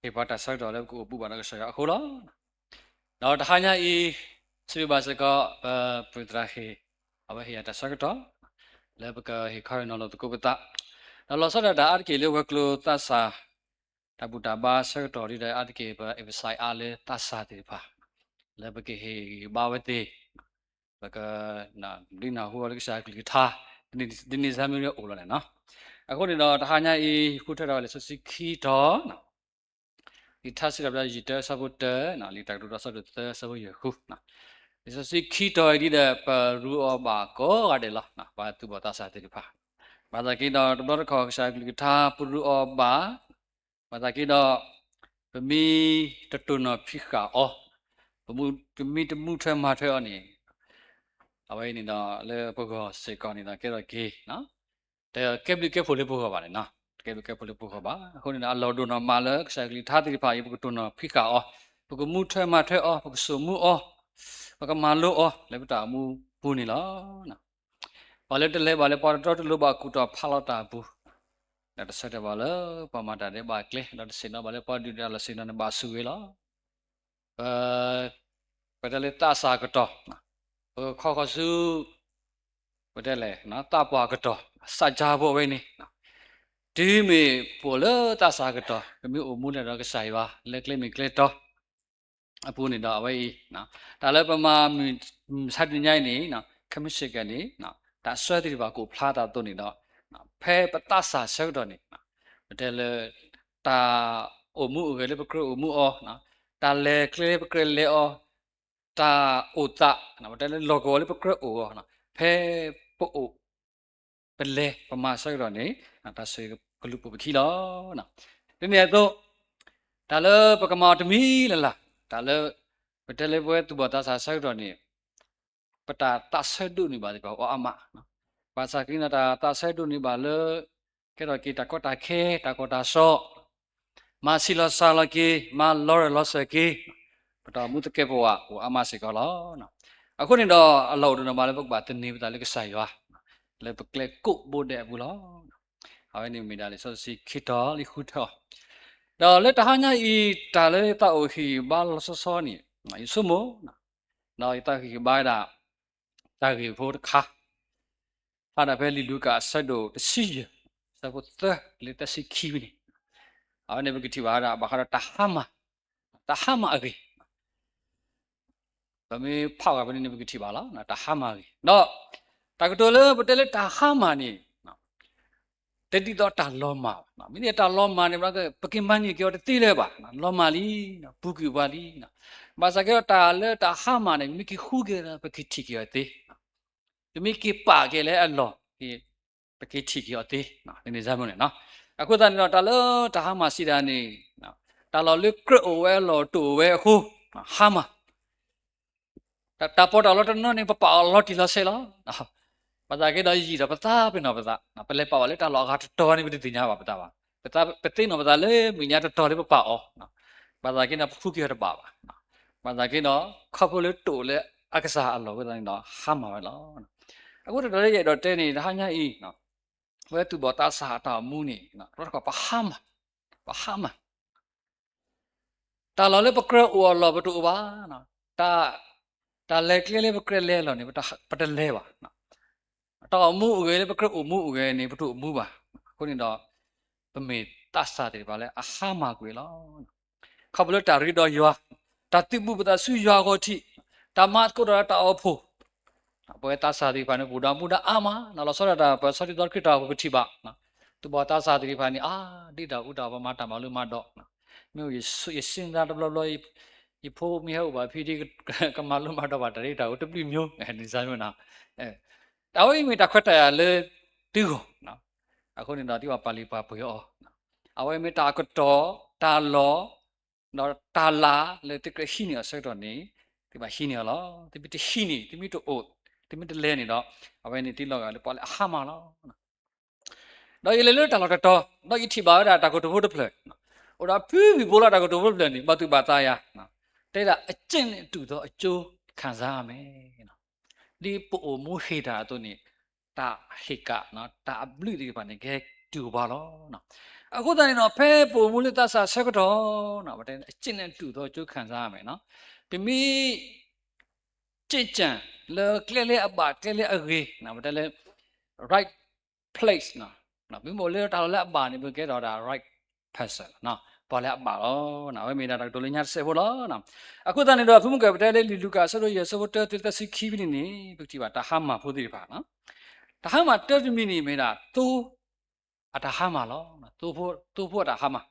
he bata sa do le ko pu ba na sa ya ko lo no ta ha nya I su ba sa ko putra he aba he ta sa do le ba ka he kha no lo ko ba ta no lo sa da ar ke le wa klo ta sa ta bu ta ba sa do ri da ar ke ba e sai a le ta sa ti ba le ba ke he ba wa te ba ka na ri na ho le sa ki tha ni sa mi le o lo ne no အခုနေတော့တခါညာဤခုထက်တော့လေစစီခီတော့နော်ဒီထဆီရပြရတဲ့ဆဘတ်နော်လီတက်တော့ဆဘတ်ဆဘရခုနော်ဒီစစီခီတော့ဒီတဲ့ပရူအဘာကိုရတယ်လားနော်ဘာသူဘာသာစားတယ်ဖာဘာသာကိတော့တော့ခေါ်စားကလီထာပရူအဘာဘာသာကိတော့ပမီတတုနဖိခါအောပမူပမီတမှုထဲမှာထဲအနေအဝိနေတော့လေပုဂ္ဂိုလ်စေကောနေတာကဲတော့ကေနော်တဲ့ကပ်ကပ်ဖို့လေးပို့ခပါလေနော်ကပ်ဖို့လေးပို့ခပါအခုနေတာအလော်ဒိုနော်မာလဆိုင်ကလီထားတိဖာယေပုကတုနော်ဖိကာအောပုကမှုထဲမှာထဲအောပုကဆုမှုအောပုကမာလိုအောလေပတာမှုပူနေလားနော်ဘာလဲတလဲဘာလဲပေါ်တော့တလို့ပါကူတော့ဖာလောက်တာဘူးဒါတဆက်တယ်ဘာလဲပမာတာတဲ့ဘာကလေဒါစင်တော့ဘာလဲပေါ်ဒီဒါလစင်နော်ဘာဆူဝေလားပဒလေတာစာကတော့ခေါ်စုပဒလေနော်တာပွားကတော့စာကြဖို့ပဲနေဒီမီပေါ်လာတာစာကတော့မြို့အမှုနဲ့တော့ကဆိုင်ပါလက်ကလေးမကလေးတော့အပူနေတော့အဝေးနော်ဒါလည်းပမာစတင်ညိုင်းနေနော်ခမရှိကနေနော်ဒါဆွဲတိပါကိုဖလားတာတော့နေတော့ဖဲပတဆာဆောက်တော့နေနော်ဒါလည်းတာအမှုကလေးပကရအမှုအောနော်ဒါလည်းကလေးပကရလေအောတာဥတာနော်ဒါလည်း logo လေးပကရအောနော်ဖဲပို့ပလဲပမာဆောက်တော့နေဒါဆွေကလူပပခီလောနော်ဒီနေ့တော့ဒါလည်းပကမာတမီလာဒါလည်းပတလေပွဲသူဘာသာဆောက်တော့နေပတာတဆွဲဒုနေပါလေပေါ့အမနော်ဘာသာကိနာတာတဆွဲဒုနေပါလေကဲတော့ကိတကောတာခဲတကောတာဆော့မာစီလဆာလကေမာလော်ရလော်ဆကေပတာမှုတကဲဘောအမစေကောလောနော်အခုနေတော့အလော်တော့မလည်းပုတ်ပါတနေပါလေကဆိုင်ရွာလေပကလေကုတ်ဘိုတဲ့ဘူးလောဟောနေမိတာလေဆိုစီခိတော်လိခုတော်တော့လေတဟညာဤတာလေတောက်ဟီဘာလဆောဆောနီမယဆုမောနော်ဤတာဟီဘာဒါတာဟီဖို့တခါဟာဒါပဲလီလူကဆတ်တော့တစီစပုတ်လေတစီခီဘီအော်နေဘကတိဝါဒါဘာခရတဟမအဂီဗမေဖောက်ကဘယ်နေဘကတိပါလားနော်တဟမအဂီနော်တကတော်လေပတလေတဟမနီတတိတော့တာလောမာနော်မိနေတာလောမာနေဘကပကင်ပန်းကြီးကြောတတိလဲပါနော်လောမာလီနော်ဘူကူပါလီနော်ဘာစကေတာလေတာဟာမာနေမိကခုကေပကတိကေတေမိကပါကေလေအလောဒီပကတိကေတေနော်ဒီနေစမ်းမနေနော်အခုတန်တော့တာလောတာဟာမာစီတာနေနော်တာလောလေကရဝဲလောတူဝဲခုဟာမာတာပေါ်တာလောတနော်နေပပလောတီလောဆေလောနော်ဘာသာကေတော့ကြီးတော့ပတာပင်တော့ပတာပလဲပါလေတာလောကတော်နေပြီတင်ညာပါပတာပါပတာပသိနော်ပတာလေမိညာတော်လေးပပအောနော်ဘာသာကေတော့ဖုကေရပါပါဘာသာကေတော့ခပ်ဖို့လေတိုလေအက္ခစာအလောကတိုင်းတော့ဟာမှာပဲလောအခုတော်လေးရတော့တဲနေတာဟာညာဤနော်ဝဲသူဘောတာစာတာမူနေနော်တော့ကပဟာမတာလောလေပကရအောလောဘတူပါနော်တာလေကလေးပကရလေလောနေပတလဲပါနော်တော့မှုဥကေပကရအမှုဥကေနေပထုအမှုပါခုနေတော့ပမေတဆာတယ်ပါလေအဟာမကွေလောခဘလတာရီတော့ယောတတိမှုပဒဆူယောကိုတိတမတ်ကိုရတာအဖို့ပွဲတဆာတယ်ပါနေဘူဒာအာမနော်လောဆောရတာပစတိတော်ခိတာကိုတိပါနော်သူဘောတဆာတယ်ပါနေဒီတာဥတာဘမတာမလို့မတော့မြို့ရစင်တာဘလလောဒီဖိုးမြေဟုတ်ပါဖီဒီကမလို့မတော့ပါတရိတာကိုတပိမျိုးဒီစားမျိုးနာတာဝိမီတခွတ်တရလေတီကိုနော်အခုနေတော့ဒီပါဠိပါဘောအဝိမီတာကတော့တာလောနော်တာလာလေတကရှိနေဆက်တော့နေဒီမှာရှိနေလောဒီပိတရှိနေဒီမိတို့ဒီမိတလဲနေတော့အဝိနေတိလောကလေပေါ်လေအခါမလောတော့ရလေလို့တာလောတော့တော့ဤထိပါတာတာကိုတဖို့တဖလက်ဟိုဒါဖီးပြီးပိုလာတာကိုတဖို့တဖလက်နေမတူပါသားရနော်တဲ့တာအကျင့်နဲ့တူတော့အကျိုးခံစားရမယ်နော်ဒီပို့မူဟေတာတို့နေတာဟေကနော်တာဘလူဒီပါနေကဲတူပါလောနော် အခုတည်းတော့ဖဲပုံမှုလက်တဆာဆက်ကတော့နော်ဗတဲ့အကျင့်နဲ့တူတော့ကျုပ်ခံစားရမယ်နော်ပြမိကြင်ကြံလေကလေးလေးအပါကလေးလေးအရေးနော်ဗတဲ့လေ right place နော်ပြမို့လေတာလည်းအပါနေပြခဲ့တော့ဒါ right person နော်ပေါ်လည်းအပါတော့နော်ဝဲမိတာတော့လင်းညာဆက်ဖို့လားနော်အခုတည်းတော့ဖုံကဗတဲ့လေလူကဆိုလို့ရဆိုတော့တက်စီခီးပြီးနေပြတိပါတဟမှာဖို့ဒီပါနော်တဟမှာတက်မိနေမိတာသူအတဟမှာလောသူဖို့တဟမှာ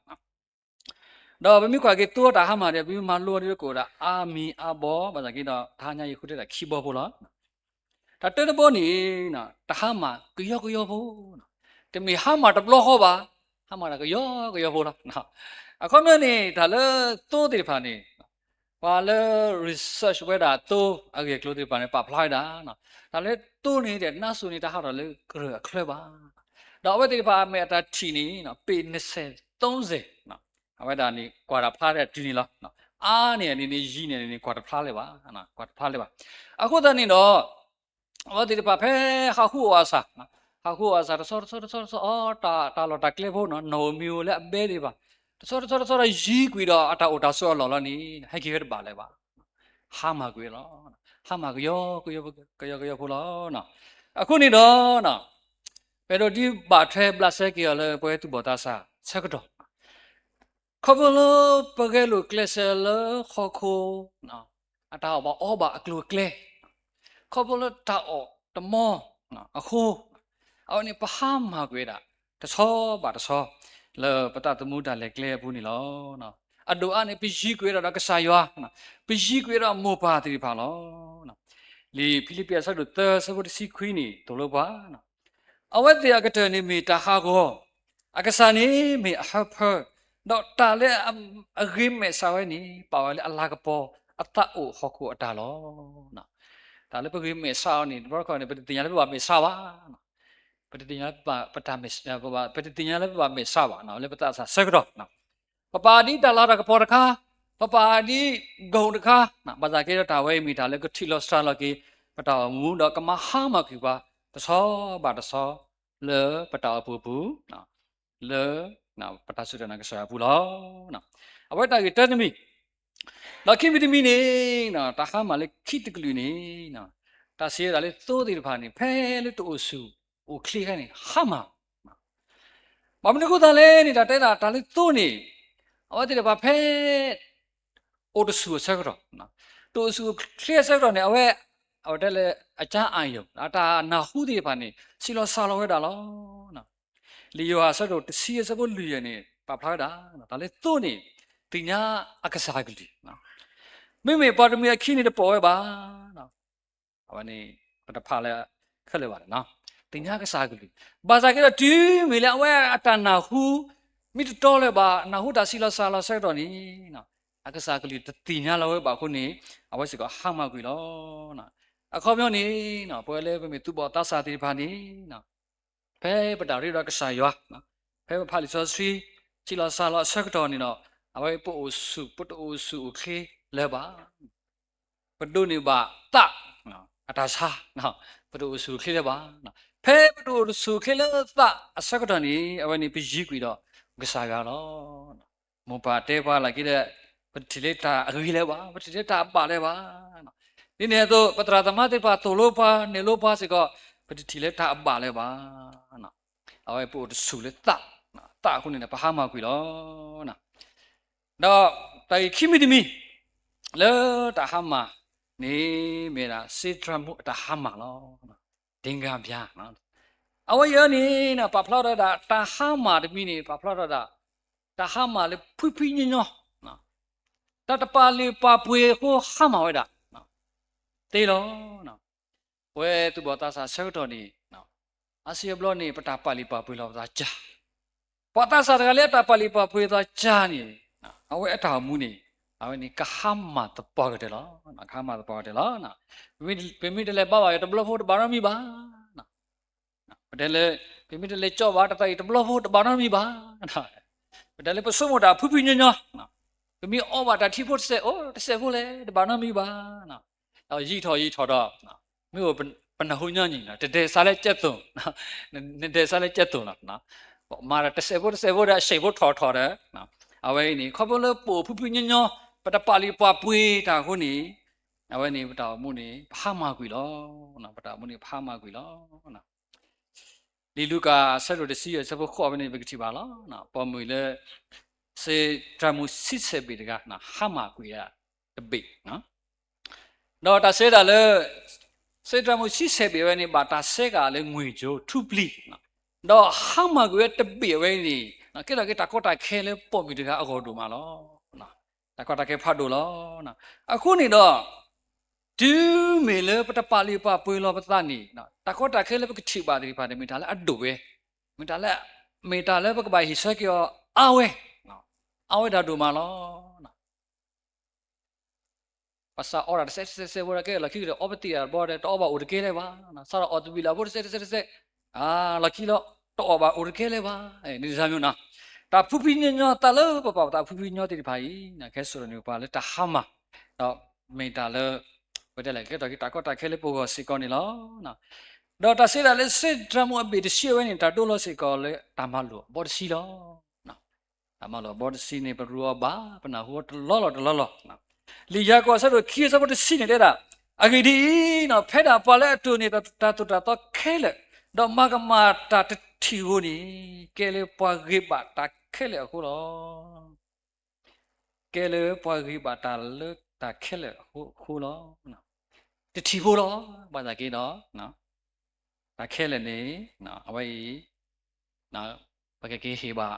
တော့ဘယ်မိခွာကေတိုးတာဟာမှာတယ်ပြီးမှလော်ရီကိုတာအာမီအဘောဘာသာကိတော့ဒါညာရီခုတဲ့ခီဘောဖို့လားဒါတဲ့ဘောနေနော်တဟာမှာကယောဖို့နော်တမီဟာမှာတဘလဟောပါဟာမှာကယောဖို့လားနော်အခုမျိုးနေဒါလေတိုးတယ်ဖာနေဘာလဲ research ဝဲတာတိုးအကေကလို့တယ်ဖာနေပါဖလိုက်တာနော်ဒါလေတိုးနေတဲ့နာဆူနေတာဟာတော့လေခရပါတော့ဝဲတယ်ဖာမေတာချီနေနော်ပေ20 30နော်အဝဲဒါနေကွာတာဖားတဲ့ဒီနေလားနော်အားနေနေရီးနေကွာတာဖားလေပါနော်ကွာတာဖားလေပါအခုတည်းနေတော့ဝဲတယ်ဖာဖဲဟာခုဝါစာဟာခုဝါစာဆောအော်တာလော်တာကလေဖို့နော်နိုမီယိုလည်းအပဲလေးပါဆောရီးကွေတော့အတာအိုတာဆောလော်လော်နေဟဲ့ကြီးရပါလေပါဟာမကွေလောဟာမကယောဖို့လောနော်အခုနေတော့နော်ဘယ်တော့ဒီဘာထဲပလတ်ဆက်ကရလဲပွဲသူဘောတာစာဆက်ကတော့ခဘလပကဲလိုကလဆယ်လခေါခိုနော်အတာဘာအောဘာအကလိုကလေခဘလတာအောတမောနော်အခုအော်နေပဟာမှာကွေတာတဆောပါတဆောလေပတတမှုတာလေကလေဘူးနီလောနော်အဒိုအနေပရှိကွေတာကစားရွာနော်ပရှိကွေတာမောပါတိဖာလောနော်လီဖိလိပ္ပိဆက်တို့သဆဘတ်စီခွီနီတို့လောပါနော်အဝတ်တရားကတနေမီတာဟာကိုအကစားနေမီအဟဖတော့တာလေအဂိမေဆာဝဲနီပါဝဲလေအလာကပေါ်အတအိုဟခုအတာလောနော်ဒါလေပဂိမေဆာနီဘောခေါနေပတိညာလေပါမေဆာပါနော်ပတိညာပါပတာမေပါပတိညာလေပါမေဆာပါနော်လေပတာဆာဆက်တော့နော်ပပါဒီတလာရကပေါ်တခါပပါဒီဂုံတခါနော်ဘာသာကေတာဝဲမီဒါလေကထီလောစတာလကေပတာမူတော့ကမဟာမကူပါတဆောပါတဆောလေပတာပူပူနော်လေနော်ပတာဆုဒနာကဆာပူလောနော်အဝတ်တာကေတက်နမီနော်ခိမီတမီနေနော်တာဟာမလေခိတကလူနေနော်တာစီရလေသိုးတယ်ဖာနေဖဲလေတူဆူโอเคခိုင်းနေဟာမဘာမနကုတလေနေတာတဲတာဒါလေသိုးနေအဝတ်တယ်ဘာဖဲအိုတဆူဆက်ကတော့နော်တူဆူခလျက်ဆက်တော့နေအဝဲဟိုတက်လေအချမ်းအာယုံဒါနာဟုဒီဖာနေစီလောဆာလောဝဲတာလောနော်လီယိုဟာဆက်တော့တစီစဖို့လူရနေပါဖလာတာနော်ဒါလေသို့နေတင်ညာအကစားကလေးနော်မိပါရမီခိနေတဲ့ပေါ်ပဲပါနော်အဝနေပတဖာလဲခက်လေပါတယ်နော်တင်ညာကစားကလေးဘာသာကတော့ဒီမီလဲအဝဲအတနာဟုမိတော်လဲပါနာဟုဒါစီလောဆာလောဆက်တော့နီနော်အကစားကလေးတင်ညာလောဝဲပါခုနေအဝဲစီကဟာမကွေလောနော်အခေါ်ပြောနေနော်ပွဲလဲပဲမိသူပေါ်တဆာတိဖာနေနော်ဖဲပတာရီရကစားရွာနော်ဖဲဖာလီဆောစီချီလောဆာလောဆက်တော့နေတော့အဝဲပို့စုပုတ်အိုစုโอเคလဲပါပဒုန်ဘာတနော်အတာစာနော်ပဒုစုခေလဲပါနော်ဖဲပဒုစုခေလဲတအဆက်တော့နေအဝဲနေပကြီးကွီတော့ကစားရတော့မပါတဲပါလာကြည့်တဲ့ပတိလက်တာအကြီးလဲပါပတိလက်တာပါလဲပါနော်ဒီနေတော့ပတရာသမတိပါတိုလိုပါနေလိုပါစီကပတိလက်တာပါလဲပါနော်အဝဲပို့စုလဲတနော်တခုနေပဟာမကွီတော့နော်တော့တိုင်ခိမီဒီမီလေတာဟာမနေမေရာစေထရမှုတာဟာမလောဒင်္ဂဗျာနော်အဝယနီနော်ပဖလာတာတာဟာမတမီနေပဖလာတာတာဟာမလေဖွဖွညညနော်တတပါလေပပွေဟိုဟာမဝဲတာနော်တေလောနော်ဝဲသူဘောတာစာဆက်တော်နေနော်အစီဘလောနေပတာပါလီပပွေလောသာဂျာပတာစာကလေးတာပါလီပပွေသာဂျာနေအဝဲအတာမှုနေအဝဲနေကဟမ်မတပေါ်ကြတယ်လားနော်ခမ်မတပေါ်တယ်လားနော်ပြမိတယ်လေပါပါရတဘလဖို့ဘာရမီပါနော်ပတယ်လေပြမိတယ်လေကြော့ပါတတိုင်တဘလဖို့ဘာရမီပါနော်ပတယ်လေပစုံမတာဖူဖူညညနော်ပြမိအော်ဘာတာတီဖို့ဆက်အော်တဆက်ဖို့လေဘာရမီပါနော်အော်ရီထော်တော့နော်မြို့ပနဟုညညင်လားတတဲစားလဲကြက်သွန်နော်တတဲစားလဲကြက်သွန်လားနော် mà sẽ vô đã sẽ vô thọ đấy à vậy nè khó bao lâu bộ phu nhân nhau bắt đầu pali pa pui ta cô nè à vậy nè bắt đầu mua nè phá ma quỷ lo bắt đầu mua nè phá ma quỷ lo đi Luca sẽ rồi sẽ sẽ vô khó bên này về cái gì bảo lo bao mùi là sẽ ra mua xịt sẽ bị cái phá ma quỷ là bị đó ta sẽ là sẽ ra một xí xe bị vậy này bà ta sẽ cả là người cho thu bì đó ham mà cái tập bị vậy này cái là cái ta có ta khe lên bỏ bị được ở đồ mà lo ta có ta khe phát đồ lo à khu này đó chứ mình là bắt pali pa pui lo bắt tani ta có ta khe lên cái chip bà thì phải mình ta là ăn đồ về mình ta là cái bài hít cái ao ấy đã đồ mà lo pasal orang se boleh ke laki le obati ya boleh to oba urke le ba sara odbi la boleh se laki lo to oba urke le ba ni samyo na ta phupi nyo ta lo pa ta phupi nyo ti phai na ke so ni pa le ta hama to me ta le bade le ke ta ko ta ke le po ko si ko ni lo na do ta se la le se dramo be de shi we ni ta to lo si ko le ta ma lo bod si lo na ta ma lo bod si ni pa ru ba pa na ho lo na lì gia qua sao rồi kia sao có xin này đó à cái đi nó phải là bao lẽ tụi này ta khé lệ đó mà ta thiêu nè cái lẽ bao cái bà ta khé lệ khu đó cái lẽ bao cái bà ta lỡ ta khé lệ khu đó cái thiêu đó bao giờ cái đó ta khé lệ nè vậy cái gì bà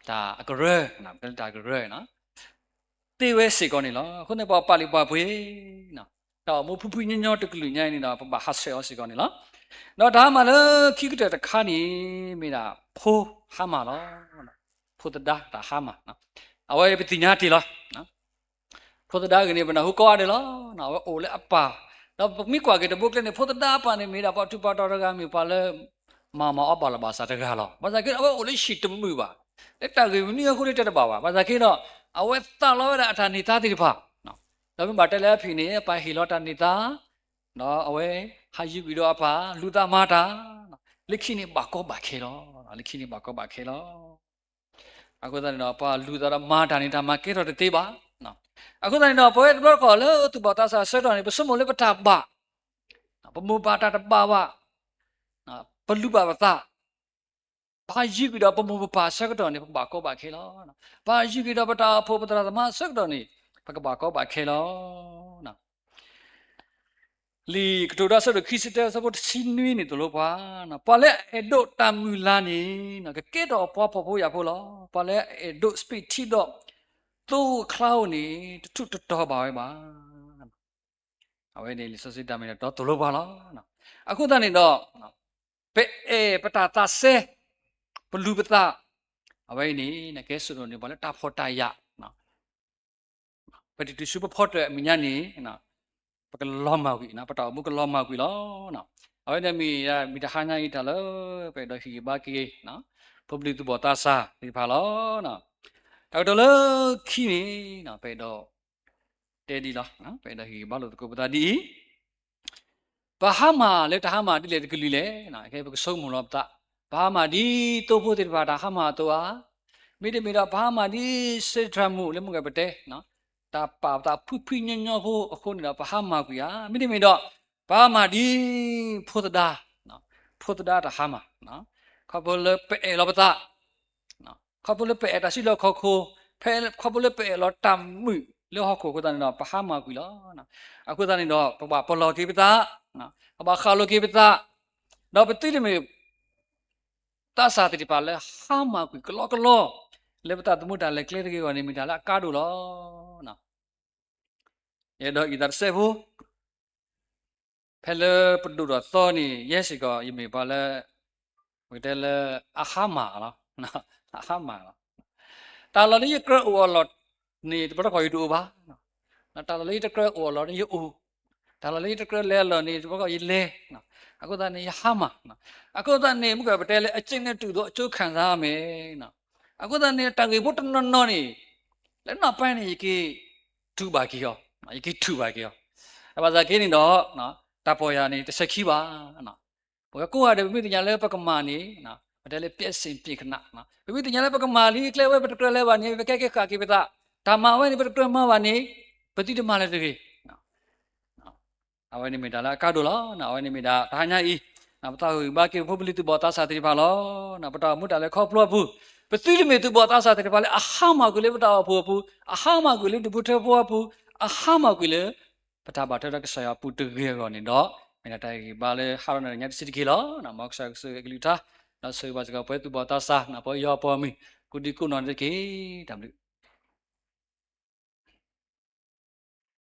ta cái rơi cái ta cái rơi tê vẽ sĩ con này lo, hôm nay bảo pali bảo bơi, đó một phu nhân nhau được lụi nhảy này đó, bảo hát sẹo sĩ con này lo, đó đã mà nó khi cái cái khăn này mình là phu ham mà lo, phu tất đa đã ham mà, à vậy bị tin nhát đi lo, phu tất đa cái này bên nào hú qua đi lo, nào ô lệ apa, đó mi qua cái đó buộc lên phu tất đa apa này mình đã bảo tu bảo đó ra mình bảo là mà apa là bahasa đó ra lo, bahasa cái đó ô lệ shit tụm mui ba, cái ta cái mình nhớ cái đó bảo ba, bahasa cái đó awet ta lo ra ta ni ta ti pha đó mình bảo đây là phi này pa hi lo ta ni ta đó awet hai yu video apa lu ta ma ta likhi ni ba ko ba khe lo aku ta no pa lu ta ma ta ni ta ma ke ro te ba aku ta no poet bro ko lo tu ba ta sa se ro ni so mo le pa ta ba pa mu ba ta ba pa lu ba ta ba yi ki da pa mu pa sa ka do ni ba ko ba khe lo ba yi ki da pa ta pho pa ta ma sa ka do ni pa ka ba ko ba khe lo li ka to da sa do khi se ta sa bo si nui ni to lo pa pa le e do ta mu la ni ka ke do pa pho ya pho lo pa le e do speed thi do tu cloud ni tu to ba wai ba a wai ni li so si ta mi do to lo ba lo aku ta ni do pe e pa ta seปลูปตาเอาไว้นี่นะแกสุดนี่บอกแล้วตาพอตายะนะปฏิทินสุภพจน์มีอย่างนี้นะปกล้อมมาวินะปะตามุกล้อมมาวิล้อนะเอาไว้เนี่ยมีทหารอย่างนี้ตลอดไปโดยฮีบากีนะพบลิตุบอตาซาที่พาล้อนะแต่ตลอดขี้นี่นะไปโดเตดีล้อนะไปโดยฮีบาลุตุกบตาดีปะฮามาเลตฮามาดิเลตกลีเลนะแกไปส่งมุลอบตาဘာမှဒီတိုးဖို့တဲ့ဘာတာဟာမှာတော့မိတယ်မိတော့ဘာမှဒီစေထမှုလည်းမကပတဲ့နော်တာပါတာဖူဖီညညောဖို့အခုနေတော့ဘာမှကွာမိတယ်မိတော့ဘာမှဒီဖို့တာနော်ဖို့တာတာဟာမှာနော်ခဘလပဲလောပတာနော်ခဘလပဲတာရှိလောခခိုဖဲခဘလပဲလောတမ်မှုလောဟခိုကိုတန်တော့ဘာမှကွာနော်အခုတန်တော့ဘာပလောကိပတာနော်ဘာခါလောကိပတာတော့ပတိတယ်မိta sa ti pa le ha ma ku klo le ta tu mu ta le kle ke ko ni mi ta la ka do lo na ye do idar se bu phele pdu ro so ni ye si ko yi mi pa le wi de le a ha ma la na a ha ma la ta lo ni kro o lo ni pa ko yi du ba na ta lo ni kro o lo ni u ta lo ni kro le lo ni pa ko yi le naအခုတည်းဟာမအခုတည်းနေမှုကပတဲလေအချင်းနဲ့တူတော့အကျိုးခံစားရမယ်နော်အခုတည်းနေတန်ကြီးဘုတ်နော်နေလည်းနောက်ပိုင်းနေကြီးထူပါကြီးရောကြီးထူပါကြီးရောအပါစားကင်းနေတော့နော်တပေါ်ရနေတစ်ဆက်ခီးပါနော်ဘယ်ကိုရတယ်မိတညာလဲပကမာနေနော် แต่เลยเปียสิปีขนาดนะวิธีนี้ปกมาลีเคลวปกตัวเลวันนี้แค่ขากิบตาธรรมะวันนี้ปกตัวมาวันนี้ปฏิธรรมะเลยทีเอาวันนี้ไม่ได้ละการดูละนะวันนี้ไม่ได้ทางนี้นะพระเจ้าบ้ากิผู้บริสุทธิ์บอตาสาธิพาลนะพระเจ้ามุดอะไรครอบครัวผู้ปฏิธรรมะตุบอตาสาธิพาลอาหามากุเลพระเจ้าผู้อาหามากุเลตุพุทธผู้อาหามากุเลพระเจ้าบัตรรักษาผู้ตึกเรียกว่านี่เนาะไม่ได้บาเลยฮารุนเนี่ยสิทธิ์กิโลนะมักษาสุกิลุท่านะสื่อว่าจะกับไปตุบอตาสานะพอยอพอมีกุดีกุนอนจะกี่ทำดิ